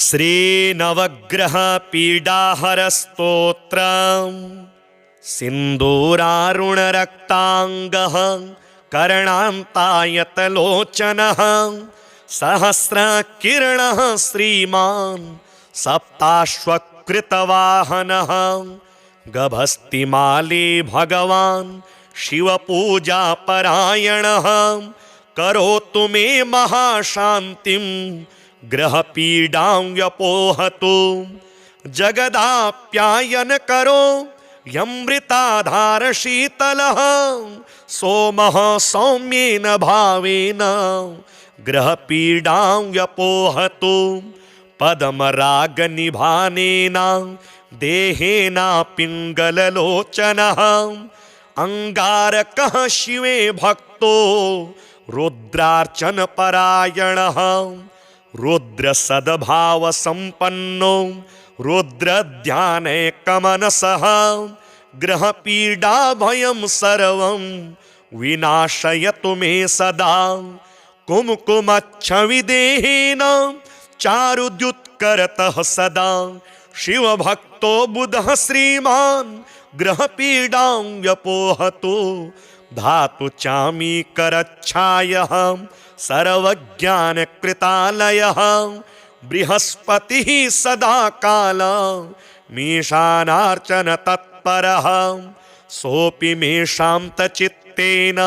श्रीनवग्रह पीडाहरस्तोत्रम् सिन्दूरारुणरक्ताङ्गः कर्णान्तायतलोचनः सहस्रकिरणः श्रीमान् सप्ताश्वकृतवाहनः गभस्तिमाली भगवान् शिवपूजापरायणः करोतु मे महाशान्तिं ग्रहपीडां व्यपोहतु जगदाप्यायन करो यमृताधार शीतलः सोमः सौम्येन भावेन ग्रहपीडां व्यपोहतु पद्मरागनिभानेन देहेन पिङ्गललोचनः अंगारकः शिवे भक्तो रुद्रार्चनपरायणः रुद्रसद्भावसम्पन्नो रुद्रध्यानैकमनसः ग्रहपीडाभयं सर्वं विनाशयतु मे सदा कुमकुमच्छविदेहेन चारुद्युत्करतः सदा शिवभक्तो बुधः श्रीमान् ग्रहपीडां व्यपोहतु धातु चामीकरच्छायः सर्वज्ञानकृतालयः बृहस्पतिः सदा काल मीशानार्चन तत्परः सोऽपि मे शान्तचित्तेन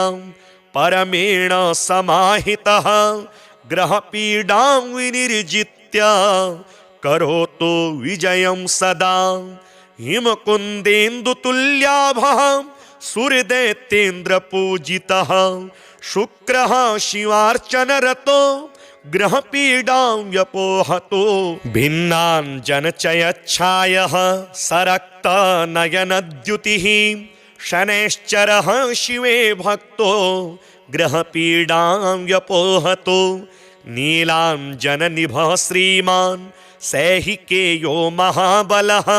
परमेण समाहितः ग्रहपीडां विनिर्जित्य करोतु विजयं सदा हिमकुन्देन्दुतुल्याभः सूर्यदैत्येन्द्रपूजितः शुक्रः शिवार्चनरतो ग्रहपीडां व्यपोहतु भिन्नाञ्जनचयच्छायः सरक्तनयनद्युतिः शनैश्चरः शिवे भक्तो ग्रहपीडां व्यपोहतु नीलाञ्जननिभः श्रीमान् सैहिकेयो महाबलः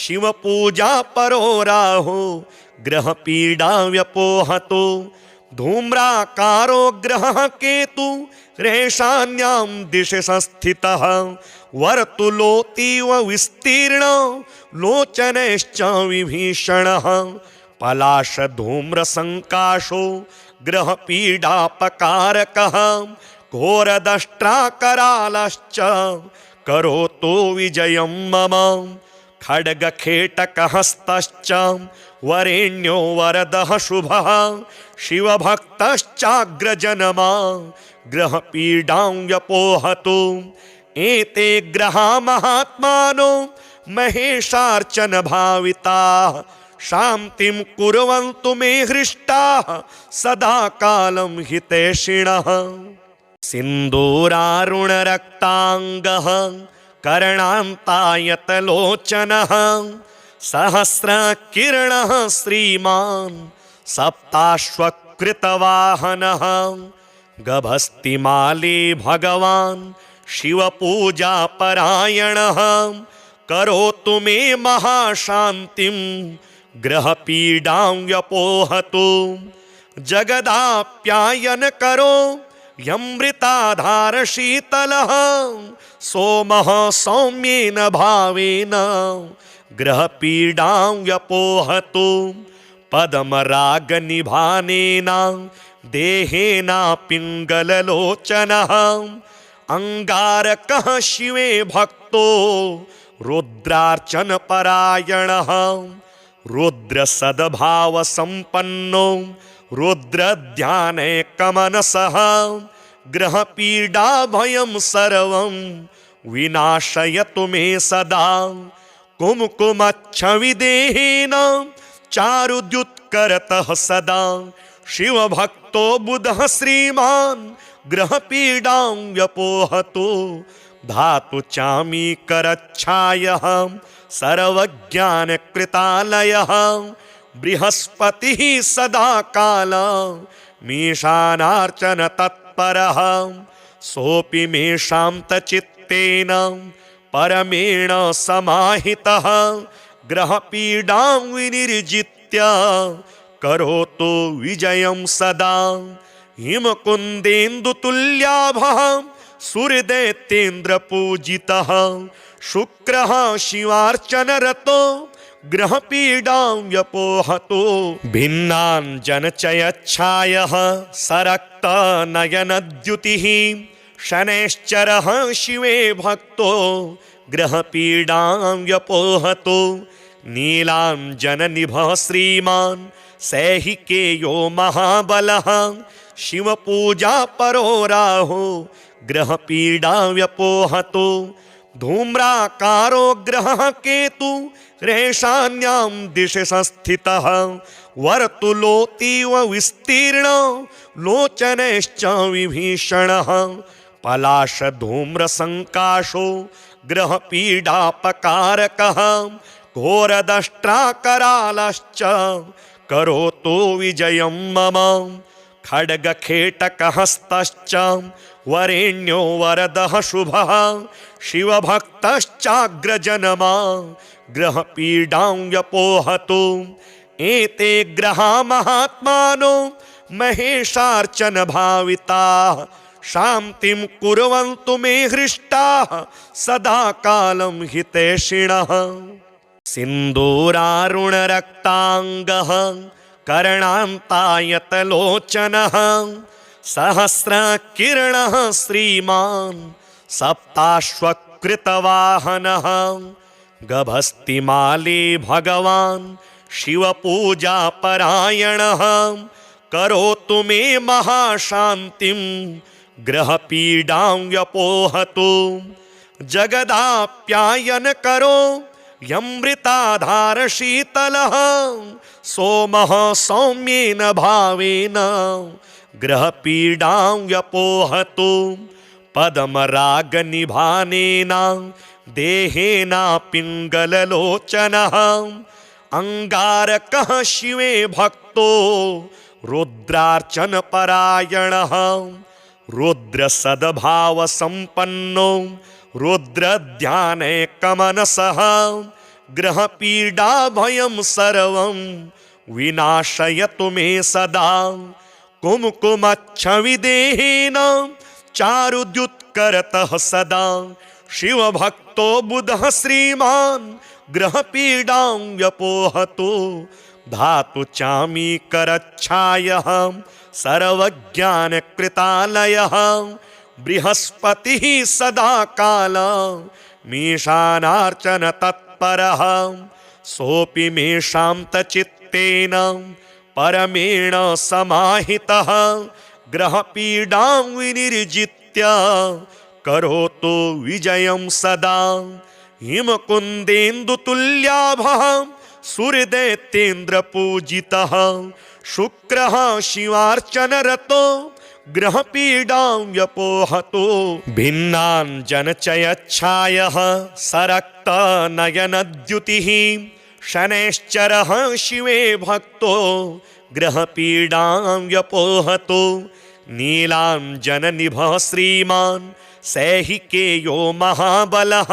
शिवपूजापरो राहो ग्रहपीडां व्यपोहतु धूम्राकारो ग्रहः केतु रेशान्यां दिशि संस्थितः वर्तुलोतीव विस्तीर्ण लोचनैश्च विभीषणः पलाशधूम्रसङ्काशो ग्रहपीडापकारकः घोरदष्ट्राकरालश्च करोतु विजयं मम खड्गखेटकहस्तश्च वरेण्यो वरदः शुभः शिवभक्तश्चाग्रजनमा ग्रहपीडां व्यपोहतु एते ग्रहा महात्मानो महेशार्चन भाविताः शान्तिं कुर्वन्तु मे हृष्टाः सदा कालं हितैषिणः सिन्दूरारुणरक्ताङ्गः कर्णान्तायतलोचनः सहस्रकिरणः श्रीमान् सप्ताश्वकृतवाहनः गभस्तिमाली भगवान् शिवपूजापरायणः करोतु मे महाशान्तिं ग्रहपीडां व्यपोहतु जगदाप्यायन करो यमृताधार शीतलः सोमः सौम्येन भावेन ग्रहपीडां व्यपोहतु पद्मरागनिभानेन देहेन पिङ्गललोचनः अंगारकः शिवे भक्तो रुद्रार्चनपरायणः रुद्रसद्भावसम्पन्नो रुद्रध्यानैकमनसः ग्रहपीडाभयं सर्वं विनाशयतु मे सदा कुमकुमच्छविदेहेन चारुद्युत्करतः सदा शिवभक्तो बुधः श्रीमान् ग्रहपीडां व्यपोहतु धातु चामीकरच्छायः सर्वज्ञानकृतालयः बृहस्पतिः सदा काल मीशानार्चन तत्परः सोऽपि मे शान्तचित्तेन परमेण समाहितः ग्रहपीडां विनिर्जित्य करोतु विजयं सदा हिमकुन्देन्दुतुल्याभः सूर्यदैत्येन्द्रपूजितः शुक्रः शिवार्चनरतो ग्रहपीडां व्यपोहतो भिन्नाञ्जनचयच्छायः सरक्तनयनद्युतिः शनैश्चरः शिवे भक्तो ग्रहपीडां व्यपोहतो नीलाञ्जननिभः श्रीमान् सैहिकेयो महाबलः शिवपूजा परो राहो ग्रहपीडा व्यपोहतो धूम्राकारो ग्रहः केतु रेशान्यां दिशि संस्थितः वर्तुलोतीव विस्तीर्ण लोचनैश्च विभीषणः पलाशधूम्रसङ्काशो ग्रहपीडापकारकः घोरदष्ट्राकरालश्च करोतु विजयं मम खड्गखेटकहस्तश्च वरेण्यो वरदः शुभः शिवभक्तश्चाग्रजनमा ग्रहपीडां व्यपोहतु एते ग्रहा महात्मानो महेशार्चन भाविताः शान्तिं कुर्वन्तु मे हृष्टाः सदा कालं हितैषिणः सिन्दूरारुणरक्ताङ्गः कर्णान्तायतलोचनः सहस्रकिरणः श्रीमान् सप्ताश्वकृतवाहनः गभस्तिमाली भगवान् शिवपूजापरायणः करोतु मे महाशान्तिं ग्रहपीडां व्यपोहतु जगदाप्यायन करो यमृताधारशीतलः सोमः सौम्येन भावेन ग्रहपीडां व्यपोहतु पद्मरागनिभानेन देहेन पिङ्गललोचनः अंगारकः शिवे भक्तो रुद्रार्चनपरायणः रुद्रसद्भावसम्पन्नो रुद्रध्यानैकमनसः ग्रहपीडाभयं सर्वं विनाशयतु मे सदा कुमकुमच्छविदेहेन चारुद्युत्करतः सदा शिवभक्तो बुधः श्रीमान् ग्रहपीडां व्यपोहतु धातु चामीकरच्छायः सर्वज्ञानकृतालयः बृहस्पतिः सदा काल मीशानार्चन तत्परः सोऽपि मे शान्तचित्तेन परमेण समाहितः ग्रहपीडां विनिर्जित्य करोतु विजयं सदा हिमकुन्देन्दुतुल्याभः सूर्यदैत्येन्द्रपूजितः शुक्रः शिवार्चनरतो ग्रहपीडां व्यपोहतो भिन्नाञ्जनचयच्छायः सरक्तनयनद्युतिः शनैश्चरः शिवे भक्तो ग्रहपीडां व्यपोहतो नीलाञ्जननिभः श्रीमान् सैहिकेयो महाबलः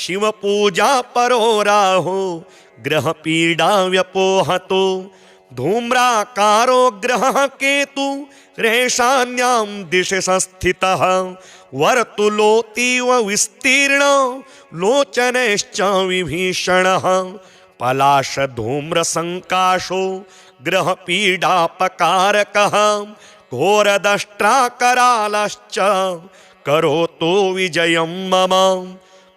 शिवपूजा परो राहो ग्रहपीडा व्यपोहतो धूम्राकारो ग्रहः केतु रेशान्यां दिशि संस्थितः वर्तुलोतीव विस्तीर्ण लोचनैश्च विभीषणः पलाशधूम्रसङ्काशो ग्रहपीडापकारकः घोरदष्ट्राकरालश्च करोतु विजयं मम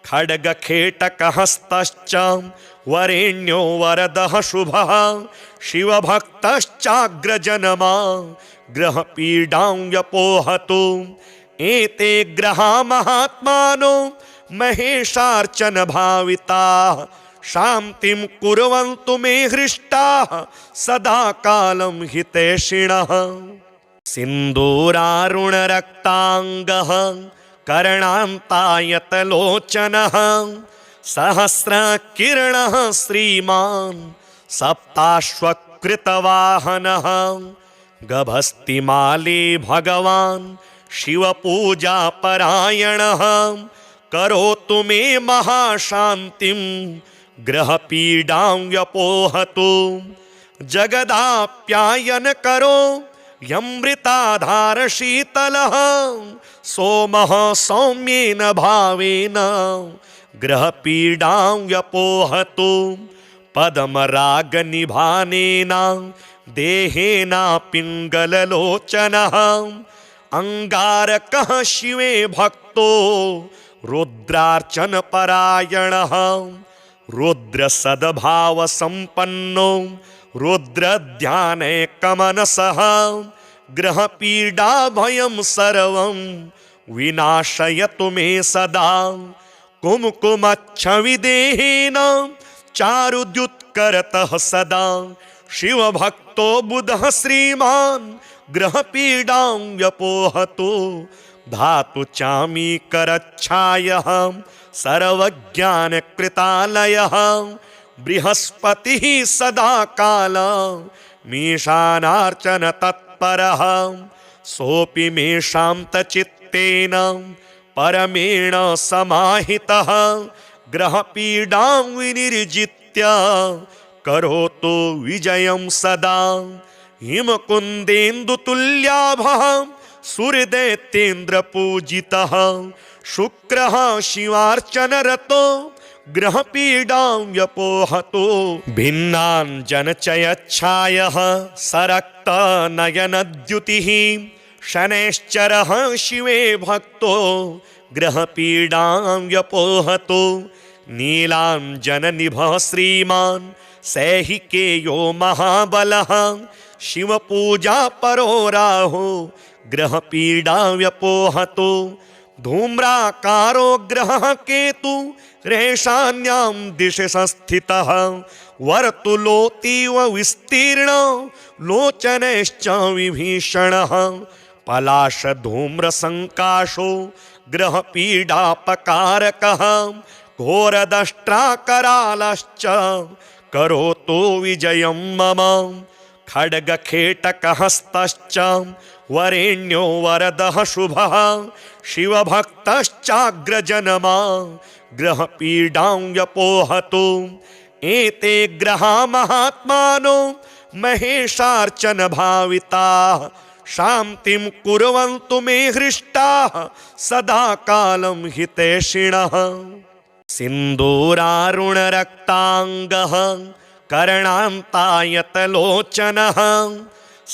खड्गखेटकहस्तश्च वरेण्यो वरदः शुभः शिवभक्तश्चाग्रजनमा ग्रहपीडां व्यपोहतु एते ग्रहा महात्मानो महेशार्चन भाविताः शान्तिं कुर्वन्तु मे हृष्टाः सदा कालं हितैषिणः सिन्दूरारुणरक्ताङ्गः कर्णान्तायतलोचनः सहस्रकिरणः श्रीमान् सप्ताश्वकृतवाहनः गभस्तिमाली भगवान् शिवपूजापरायणः करोतु मे महाशान्तिं ग्रहपीडां व्यपोहतु जगदाप्यायन करो यमृताधार शीतलः सोमः सौम्येन भावेन ग्रहपीडां व्यपोहतु पद्मरागनिभानेन देहेन पिङ्गललोचनः अंगारकः शिवे भक्तो रुद्रार्चनपरायणः रुद्रसद्भावसम्पन्नो रुद्रध्यानैकमनसः ग्रहपीडाभयं सर्वं विनाशयतु मे सदा कुमकुमच्छविदेहेन चारुद्युत्करतः सदा शिवभक्तो बुधः श्रीमान् ग्रहपीडां व्यपोहतु धातु चामीकरच्छायः सर्वज्ञानकृतालयः बृहस्पतिः सदा काल मीशानार्चन तत्परः सोऽपि मे शान्तचित्तेन परमेण समाहितः ग्रहपीडां विनिर्जित्य करोतु विजयं सदा हिमकुन्देन्दुतुल्याभः सूर्यदैत्येन्द्रपूजितः शुक्रः शिवार्चनरतो ग्रहपीडां व्यपोहतु भिन्नाञ्जनचयच्छायः सरक्तनयनद्युतिः शनैश्चरः शिवे भक्तो ग्रहपीडां व्यपोहतु नीलाञ्जननिभः श्रीमान् सैहिकेयो महाबलः शिवपूजा परो राहो ग्रहपीडां व्यपोहतु धूम्राकारो ग्रहः केतु रेशान्यां दिशि संस्थितः वर्तुलोतीव विस्तीर्ण लोचनैश्च विभीषणः पलाशधूम्रसङ्काशो ग्रहपीडापकारकः घोरदष्ट्राकरालश्च करोतु विजयं मम खड्गखेटकहस्तश्च वरेण्यो वरदः शुभः शिवभक्तश्चाग्रजनमा ग्रहपीडां व्यपोहतु एते ग्रहा महात्मानो महेशार्चन भाविताः शान्तिं कुर्वन्तु मे हृष्टाः सदा कालं हितैषिणः सिन्दूरारुणरक्ताङ्गः कर्णान्तायतलोचनः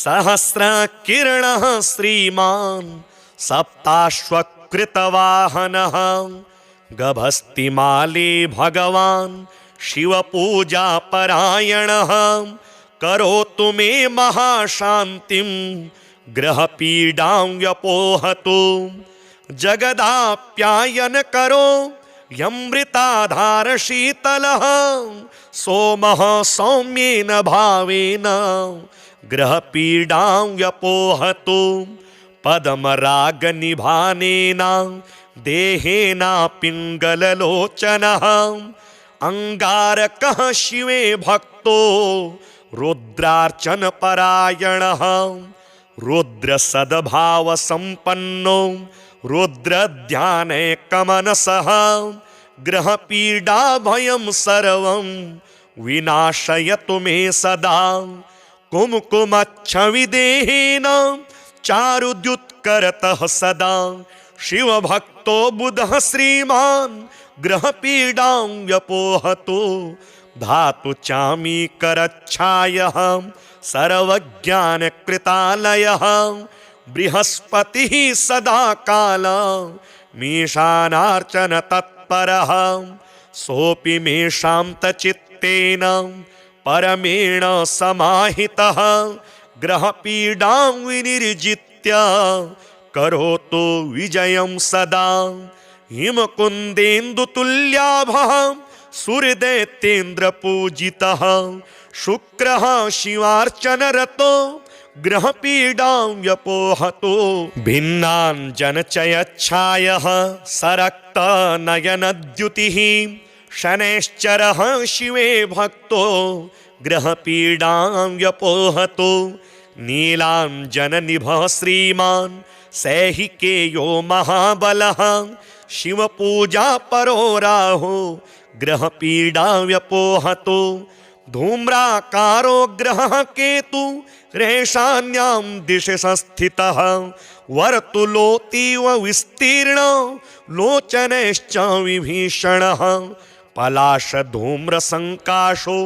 सहस्रकिरणः श्रीमान् सप्ताश्वकृतवाहनः गभस्तिमाली भगवान् शिवपूजापरायणः करोतु मे महाशान्तिं ग्रहपीडां व्यपोहतु जगदाप्यायन करो यमृताधार शीतलः सोमः सौम्येन भावेन ग्रहपीडां व्यपोहतु पद्मरागनिभानेन देहेन पिङ्गललोचनः अंगारकः शिवे भक्तो रुद्रार्चनपरायणः रुद्रसद्भावसम्पन्नो रुद्रध्यानैकमनसः ग्रहपीडाभयं सर्वं विनाशयतु मे सदा कुमकुमच्छविदेहेन चारुद्युत्करतः सदा शिवभक्तो बुधः श्रीमान् ग्रहपीडां व्यपोहतु धातु चामीकरच्छायः सर्वज्ञानकृतालयः बृहस्पतिः सदा काल मीशानार्चन तत्परः सोऽपि मे शान्तचित्तेन परमेण समाहितः ग्रहपीडां विनिर्जित्य करोतु विजयं सदा हिमकुन्देन्दुतुल्याभः सूर्यदैत्येन्द्रपूजितः शुक्रः शिवार्चनरतो ग्रहपीडां व्यपोहतु भिन्नाञ्जनचयच्छायः सरक्तनयनद्युतिः शनैश्चरः शिवे भक्तो ग्रहपीडां व्यपोहतु नीलाञ्जननिभः श्रीमान् सैहिकेयो महाबलः शिवपूजा परो राहो ग्रहपीडां व्यपोहतु धूम्राकारो ग्रहः केतु रेशान्यां दिशि संस्थितः वर्तुलोतीव विस्तीर्ण लोचनैश्च विभीषणः पलाशधूम्रसङ्काशो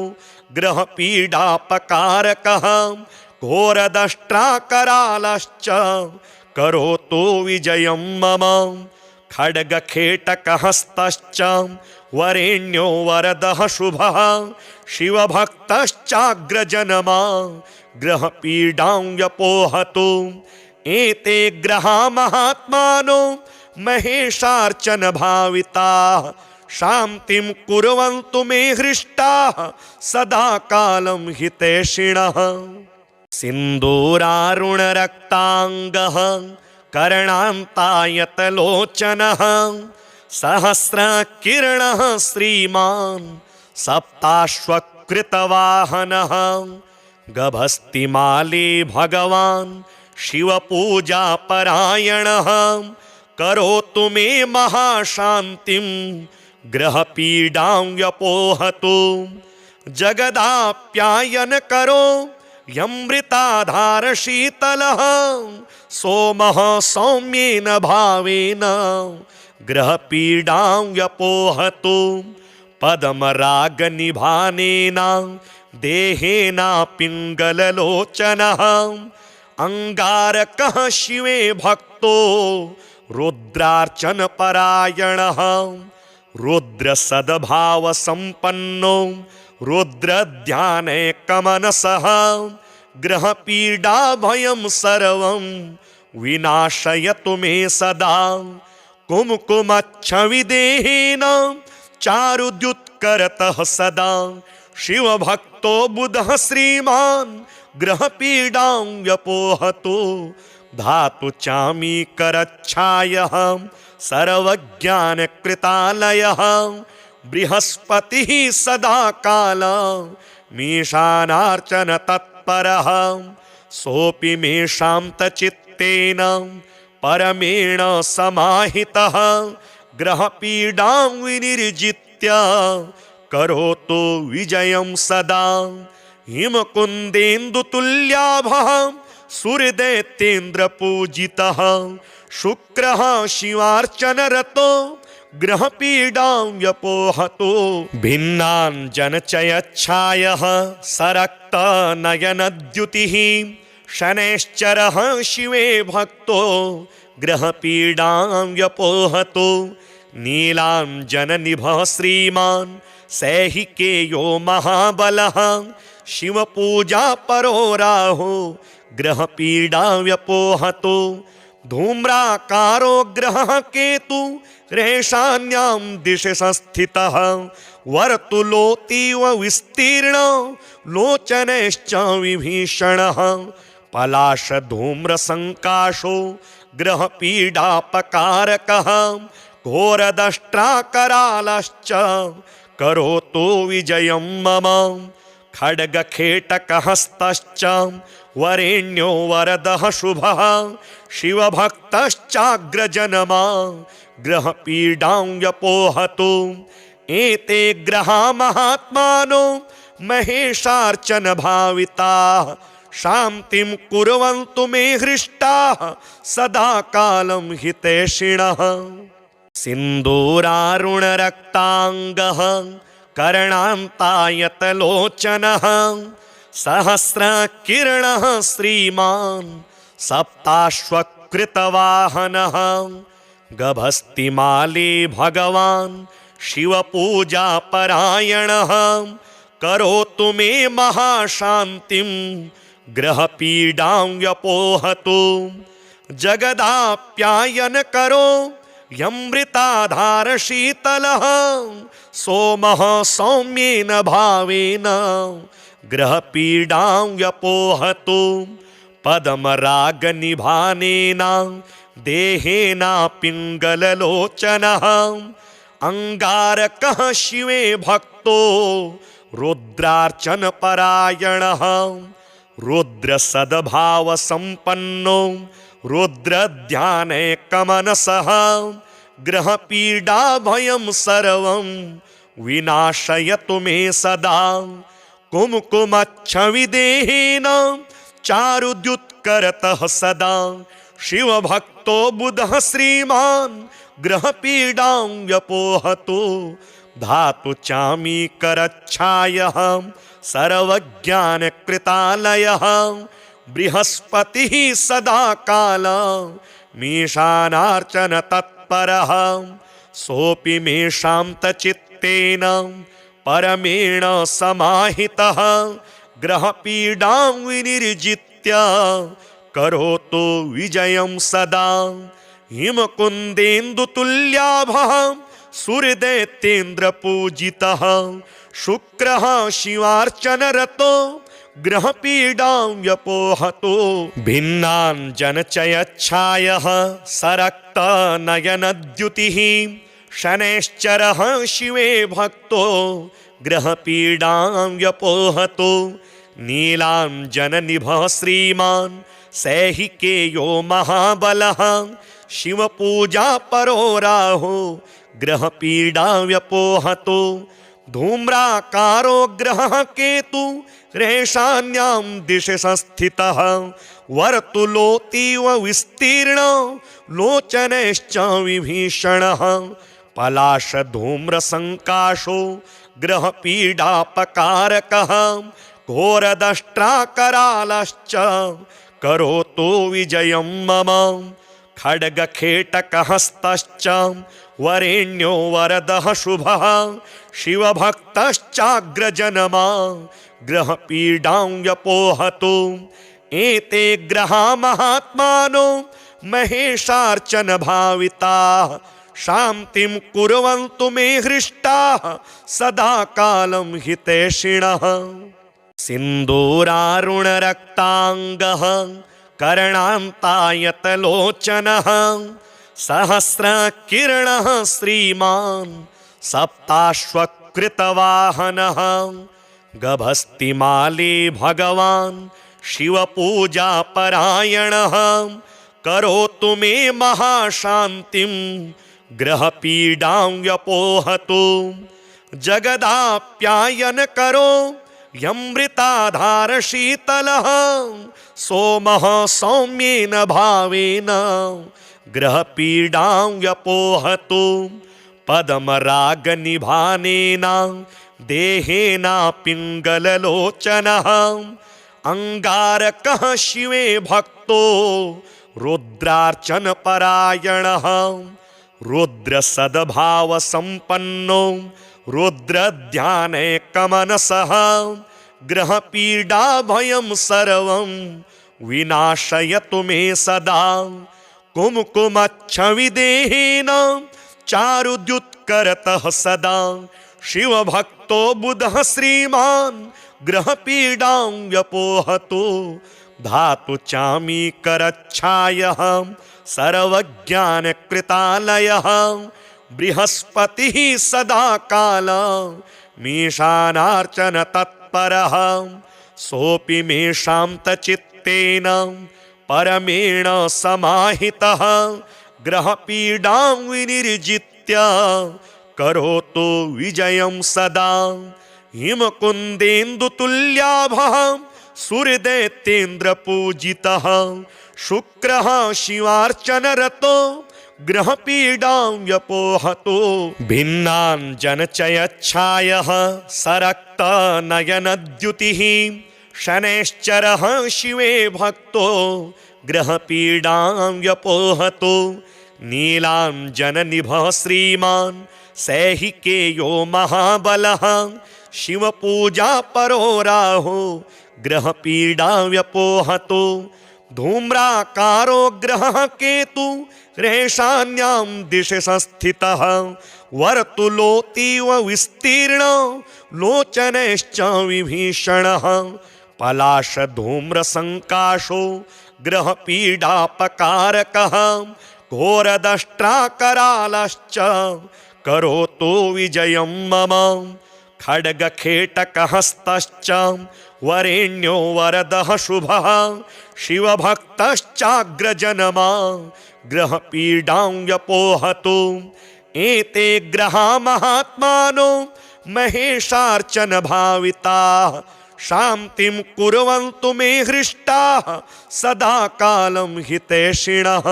ग्रहपीडापकारकः घोरदष्ट्राकरालश्च करोतु विजयं मम खड्गखेटकहस्तश्च वरेण्यो वरदः शुभः शिवभक्तश्चाग्रजनमा ग्रहपीडां व्यपोहतु एते ग्रहा महात्मानो महेशार्चन भाविताः शान्तिं कुर्वन्तु मे हृष्टाः सदा कालं हितैषिणः सिन्दूरारुणरक्ताङ्गः कर्णान्तायतलोचनः सहस्रकिरणः श्रीमान् सप्ताश्वकृतवाहनः गभस्तिमाली भगवान् शिवपूजापरायणः करोतु मे महाशान्तिं ग्रहपीडां व्यपोहतु जगदाप्यायन करो यमृताधारशीतलः सोमः सौम्येन भावेन ग्रहपीडां व्यपोहतु पद्मरागनिभानेन देहेन पिङ्गललोचनः अंगारकः शिवे भक्तो रुद्रार्चनपरायणः रुद्रसद्भावसम्पन्नो रुद्रध्यानैकमनसः ग्रहपीडाभयं सर्वं विनाशयतु मे सदा कुमकुमच्छविदेहेन चारुद्युत्करतः सदा शिवभक्तो बुधः श्रीमान् ग्रहपीडां व्यपोहतु धातु चामीकरच्छायः सर्वज्ञानकृतालयः बृहस्पतिः सदा काल मीशानार्चन तत्परः सोऽपि मे शान्तचित्तेन परमेण समाहितः ग्रहपीडां विनिर्जित्य करोतु विजयं सदा हिमकुन्देन्दुतुल्याभः सूर्यदैत्येन्द्रपूजितः शुक्रः शिवार्चनरतो ग्रहपीडां व्यपोहतु भिन्नाञ्जनचयच्छायः सरक्तनयनद्युतिः शनैश्चरः शिवे भक्तो ग्रहपीडां व्यपोहतु नीलाञ्जननिभः श्रीमान् सैहिकेयो महाबलः शिवपूजापरो राहो ग्रहपीडां व्यपोहतु धूम्राकारो ग्रहः केतु रेशान्यां दिशि संस्थितः वर्तुलोतीव विस्तीर्ण लोचनैश्च विभीषणः पलाशधूम्रसङ्काशो ग्रहपीडापकारकः घोरदष्ट्राकरालश्च करोतु विजयं मम खड्गखेटकहस्तश्च वरेण्यो वरदः शुभः शिवभक्तश्चाग्रजनमा ग्रहपीडां व्यपोहतु एते ग्रहा महात्मानो महेशार्चन भाविताः शान्तिं कुर्वन्तु मे हृष्टाः सदा कालं हितैषिणः सिन्दूरारुणरक्ताङ्गः कर्णान्तायतलोचनः सहस्रकिरणः श्रीमान् सप्ताश्वकृतवाहनः गभस्तिमाली भगवान् शिवपूजापरायणः करोतु मे महाशान्तिं ग्रहपीडां व्यपोहतु जगदाप्यायन करो यमृताधारशीतलः सोमः सौम्येन भावेन ग्रहपीडां व्यपोहतु पद्मरागनिभानेन देहेन पिङ्गललोचनः अंगारकः शिवे भक्तो रुद्रार्चनपरायणः रुद्रसद्भावसम्पन्नो रुद्रध्यानैकमनसः ग्रहपीडाभयं सर्वं विनाशयतु मे सदा कुमकुमच्छविदेहेन चारुद्युत्करतः सदा शिवभक्तो बुधः श्रीमान् ग्रहपीडां व्यपोहतो धातु चामीकरच्छायः सर्वज्ञानकृतालयः बृहस्पतिः सदा काल मीशानार्चन तत्परः सोऽपि मे शान्तचित्तेन परमेण समाहितः ग्रहपीडां विनिर्जित्य करोतु विजयं सदा हिमकुन्देन्दुतुल्याभः सूर्यदैत्येन्द्रपूजितः शुक्रः शिवार्चनरतो ग्रहपीडां व्यपोहतो भिन्नाञ्जनचयच्छायः सरक्तनयनद्युतिः शनैश्चरः शिवे भक्तो ग्रहपीडां व्यपोहतो नीलाञ्जननिभः श्रीमान् सैहिकेयो महाबलः शिवपूजा परो राहो ग्रहपीडां व्यपोहतो धूम्राकारो ग्रहः केतु रेशान्यां दिशि संस्थितः वर्तुलोतीव विस्तीर्ण लोचनैश्च विभीषणः पलाशधूम्रसङ्काशो ग्रहपीडापकारकः घोरदष्ट्राकरालश्च करोतु विजयं मम खड्गखेटकहस्तश्च वरेण्यो वरदः शुभः शिवभक्तश्चाग्रजनमा ग्रहपीडां व्यपोहतो एते ग्रहा महात्मानो महेशार्चन भाविताः शान्तिं कुर्वन्तु मे हृष्टाः सदा कालं हितैषिणः सिन्दूरारुणरक्ताङ्गः कर्णान्तायतलोचनः सहस्रकिरणः श्रीमान् सप्ताश्वकृतवाहनः गभस्तिमाली भगवान् शिवपूजापरायणः करोतु मे महाशान्तिं ग्रहपीडां व्यपोहतु जगदाप्यायन करो यमृताधार शीतलः सोमः सौम्येन भावेन ग्रहपीडां व्यपोहतु पद्मरागनिभानेन देहेन पिङ्गललोचनः अंगारकः शिवे भक्तो रुद्रार्चनपरायणः रुद्रसद्भावसम्पन्नो रुद्रध्यानैकमनसः ग्रहपीडाभयं सर्वं विनाशयतु मे सदा कुमकुमच्छविदेहेन चारुद्युत्करतः सदा शिवभक्तो बुधः श्रीमान् ग्रहपीडां व्यपोहतो धातु चामीकरच्छायः सर्वज्ञानकृतालयः बृहस्पतिः सदा काल मीशानार्चन तत्परः सोऽपि मे शान्तचित्तेन परमेण समाहितः ग्रहपीडां विनिर्जित्य करोतु विजयं सदा हिमकुन्देन्दुतुल्याभः सूर्यदैत्येन्द्रपूजितः शुक्रः शिवार्चनरतो ग्रहपीडां व्यपोहतो भिन्नाञ्जनचयच्छायः सरक्तनयनद्युतिः शनैश्चरः शिवे भक्तो ग्रहपीडां व्यपोहतो नीलाञ्जननिभः श्रीमान् सैहिकेयो महाबलः शिवपूजा परो राहो ग्रहपीडां व्यपोहतो धूम्राकारो ग्रहः केतु रेशान्यां दिशि संस्थितः वर्तुलोतीव विस्तीर्ण लोचनैश्च विभीषणः पलाशधूम्रसङ्काशो ग्रहपीडापकारकः घोरदष्ट्राकरालश्च करोतु विजयं मम खड्गखेटकहस्तश्च वरेण्यो वरदः शुभः शिवभक्तश्चाग्रजनमा ग्रहपीडां व्यपोहतो एते ग्रहा महात्मानो महेशार्चन भाविताः शान्तिं कुर्वन्तु मे हृष्टाः सदा कालं हितैषिणः।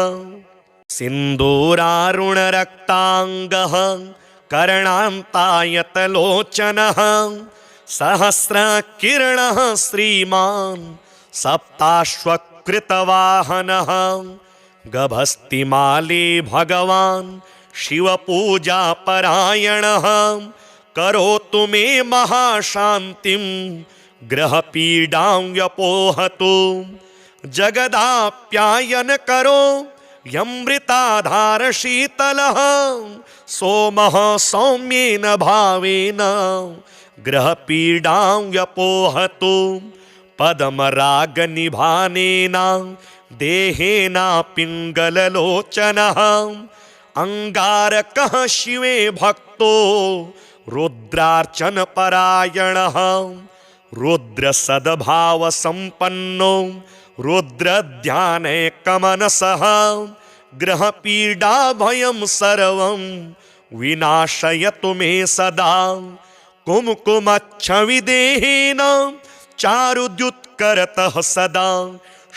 सिन्दूरारुणरक्ताङ्गः कर्णान्तायतलोचनः सहस्रकिरणः श्रीमान् सप्ताश्वकृतवाहनः गभस्तिमाली भगवान् शिवपूजापरायणः करोतु मे महाशान्तिं ग्रहपीडां व्यपोहतु जगदाप्यायन करो यमृताधारशीतलः सोमः सौम्येन भावेन ग्रहपीडां व्यपोहतु पद्मरागनिभानेन देहेन पिङ्गललोचनः अंगारकः शिवे भक्तो रुद्रार्चनपरायणः रुद्रसद्भावसम्पन्नो रुद्रध्यानैकमनसः ग्रहपीडाभयं सर्वं विनाशयतु मे सदा कुमकुमच्छविदेहेन चारुद्युत्करतः सदा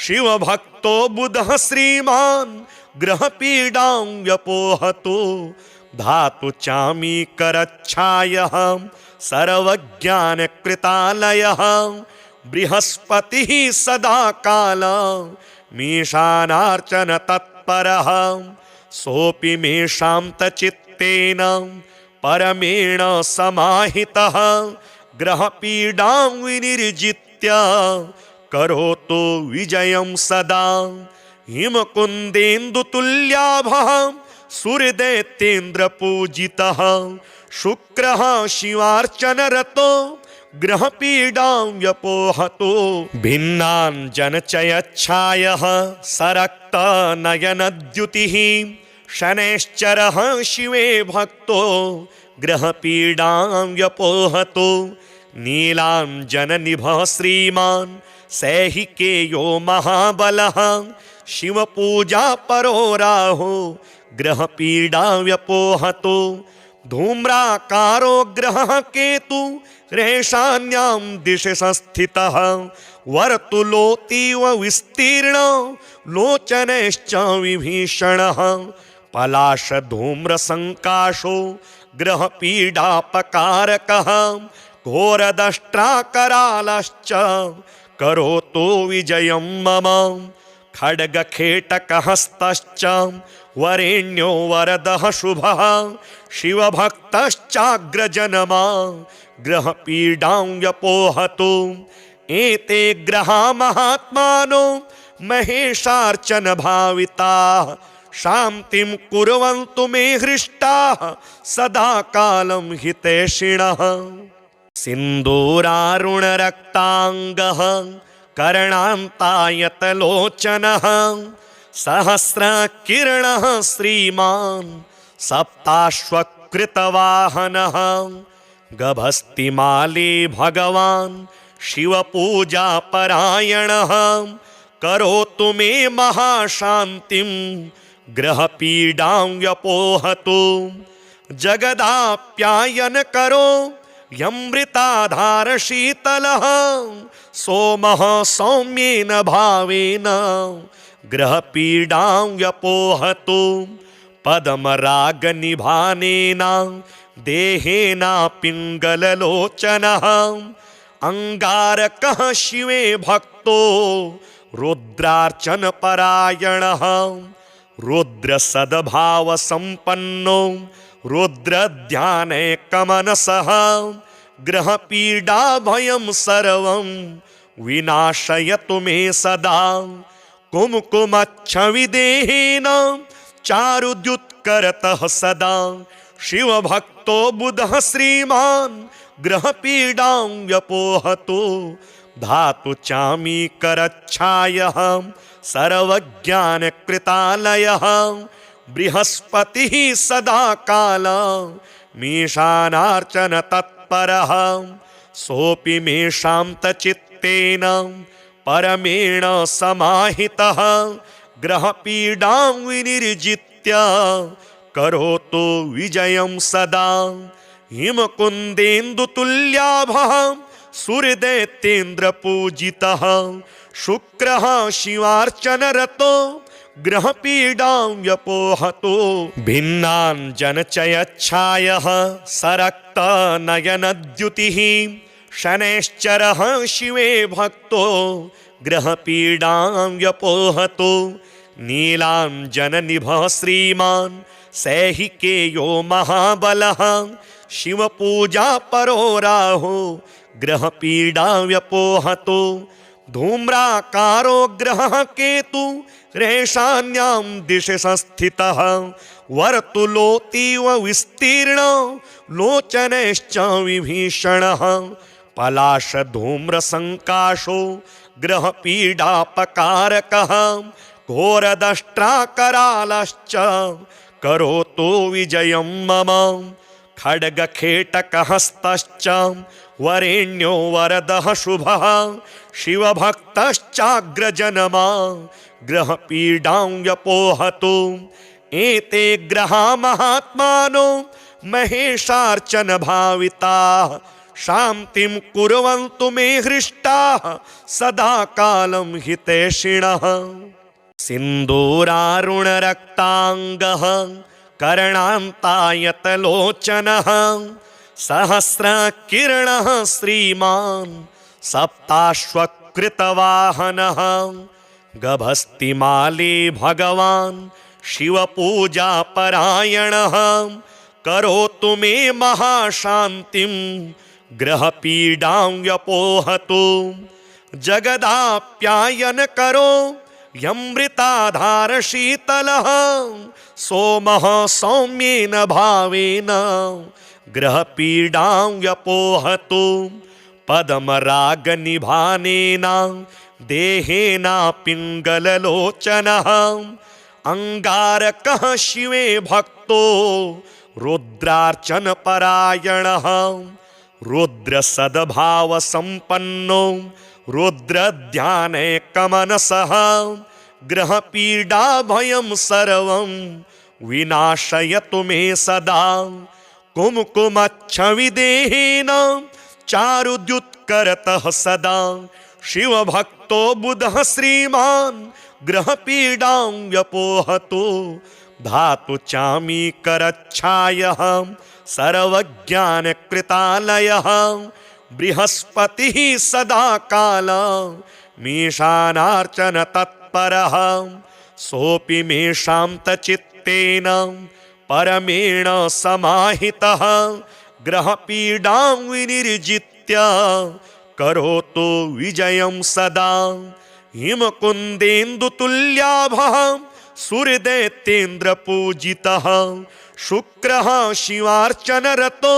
शिवभक्तो बुधः श्रीमान् ग्रहपीडां व्यपोहतु धातु चामीकरच्छायः सर्वज्ञानकृतालयः बृहस्पतिः सदा काल मीशानार्चन तत्परः सोऽपि मे शान्तचित्तेन परमेण समाहितः ग्रहपीडां विनिर्जित्य करोतु विजयं सदा हिमकुन्देन्दुतुल्याभः सूर्यदैत्येन्द्रपूजितः शुक्रः शिवार्चनरतो ग्रहपीडां व्यपोहतु भिन्नाञ्जनचयच्छायः सरक्तनयनद्युतिः शनैश्चरः शिवे भक्तो ग्रहपीडां व्यपोहतु नीलाञ्जननिभः श्रीमान् सैहिकेयो महाबलः शिवपूजा परो राहो ग्रहपीडां व्यपोहतु धूम्राकारो ग्रहः केतु रेशान्यां दिशि संस्थितः वर्तुलोतीव विस्तीर्ण लोचनैश्च विभीषणः पलाशधूम्रसङ्काशो ग्रहपीडापकारकः घोरदष्ट्राकरालश्च करोतु विजयं मम खड्गखेटकहस्तश्च वरेण्यो वरदः शुभः शिवभक्तश्चाग्रजनमा ग्रहपीडां व्यपोहतु एते ग्रहा महात्मानो महेशार्चन भाविताः शान्तिं कुर्वन्तु मे हृष्टाः सदा कालं हितैषिणः। सिन्दूरारुणरक्ताङ्गः कर्णान्तायतलोचनः सहस्रकिरणः श्रीमान् सप्ताश्वकृतवाहनः गभस्तिमाली भगवान् शिवपूजापरायणः करोतु मे महाशान्तिं ग्रहपीडां व्यपोहतु जगदाप्यायन करो यमृताधारशीतलः सोमः सौम्येन भावेन ग्रहपीडां व्यपोहतु पद्मरागनिभानेन देहेन पिङ्गललोचनः अंगारकः शिवे भक्तो रुद्रार्चनपरायणः रुद्रसद्भावसम्पन्नो रुद्रध्यानैकमनसः ग्रहपीडाभयं सर्वं विनाशयतु मे सदा कुमकुमच्छविदेहेन चारुद्युत्करतः सदा शिवभक्तो बुधः श्रीमान् ग्रहपीडां व्यपोहतु धातु चामीकरच्छायः सर्वज्ञानकृतालयः बृहस्पतिः सदा काल मीशानार्चन तत्परः सोऽपि मे शान्तचित्तेन परमेण समाहितः ग्रहपीडां विनिर्जित्य करोतु विजयं सदा हिमकुन्देन्दुतुल्याभः सूर्यदैत्येन्द्रपूजितः शुक्रः शिवार्चनरतो ग्रहपीडां व्यपोहतो भिन्नाञ्जनचयच्छायः सरक्तनयनद्युतिः शनैश्चरः शिवे भक्तो ग्रहपीडां व्यपोहतो नीलाञ्जननिभः श्रीमान् सैहिकेयो महाबलः शिवपूजा परो राहो ग्रहपीडां व्यपोहतो धूम्राकारो ग्रहः केतु रेशान्यां दिशि संस्थितः वर्तुलोतीव विस्तीर्ण लोचनैश्च विभीषणः पलाशधूम्रसङ्काशो ग्रहपीडापकारकः घोरदष्ट्राकरालश्च करोतु विजयं मम खड्गखेटकहस्तश्च वरेण्यो वरदः शुभः शिवभक्तश्चाग्रजनमा ग्रहपीडां व्यपोहतु एते ग्रहा महात्मानो महेशार्चन भाविताः शान्तिं कुर्वन्तु मे हृष्टाः सदा कालं हितैषिणः सिन्दूरारुणरक्ताङ्गः कर्णान्तायतलोचनः सहस्रकिरणः श्रीमान् सप्ताश्वकृतवाहनः गभस्तिमाली भगवान् शिवपूजापरायणः करोतु मे महाशान्तिं ग्रहपीडां व्यपोहतु जगदाप्यायन करो यमृताधारशीतलः सोमः सौम्येन भावेन ग्रहपीडां व्यपोहतु पद्मरागनिभानेन देहेन पिङ्गललोचनः अङ्गारकः शिवे भक्तो रुद्रार्चनपरायणः रुद्रसद्भावसम्पन्नो रुद्रध्यानैकमनसः ग्रहपीडाभयं सर्वं विनाशयतु मे सदा कुमकुमच्छविदेहेन चारुद्युत्करतः सदा शिवभक्तो बुधः श्रीमान् ग्रहपीडां व्यपोहतु धातु चामीकरच्छायः सर्वज्ञानकृतालयः बृहस्पतिः सदा काल मीशानार्चन तत्परः सोऽपि मे शान्तचित्तेन परमेण समाहितः ग्रहपीडां विनिर्जित्य करोतु विजयं सदा हिमकुन्देन्दुतुल्याभः सूर्यदैत्येन्द्रपूजितः शुक्रः शिवार्चनरतो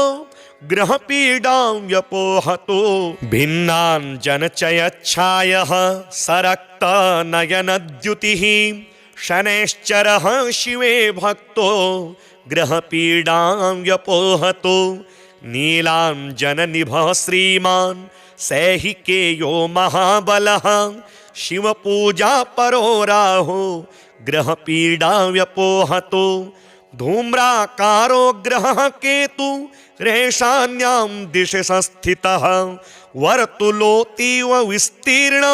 ग्रहपीडां व्यपोहतो भिन्नाञ्जनचयच्छायः सरक्तनयनद्युतिः शनैश्चरः शिवे भक्तो ग्रहपीडां व्यपोहतो नीलाञ्जननिभः श्रीमान् सैहिकेयो महाबलः शिवपूजा परो राहो ग्रहपीडां व्यपोहतो धूम्राकारो ग्रहः केतु रेशान्यां दिशि संस्थितः वर्तुलोतीव विस्तीर्ण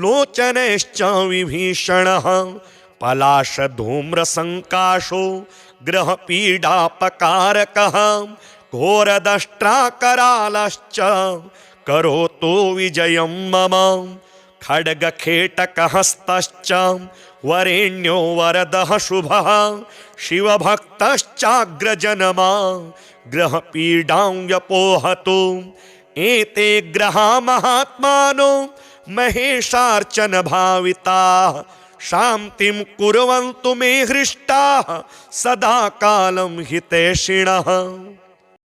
लोचनैश्च विभीषणः पलाशधूम्रसङ्काशो ग्रहपीडापकारकः घोरदष्ट्राकरालश्च करोतु विजयं मम खड्गखेटकहस्तश्च वरेण्यो वरदः शुभः शिवभक्तश्चाग्रजनमा ग्रहपीडां व्यपोहतु एते ग्रहा महात्मानो महेशार्चन भाविताः शान्तिं कुर्वन्तु मे हृष्टाः सदा कालं हितैषिणः।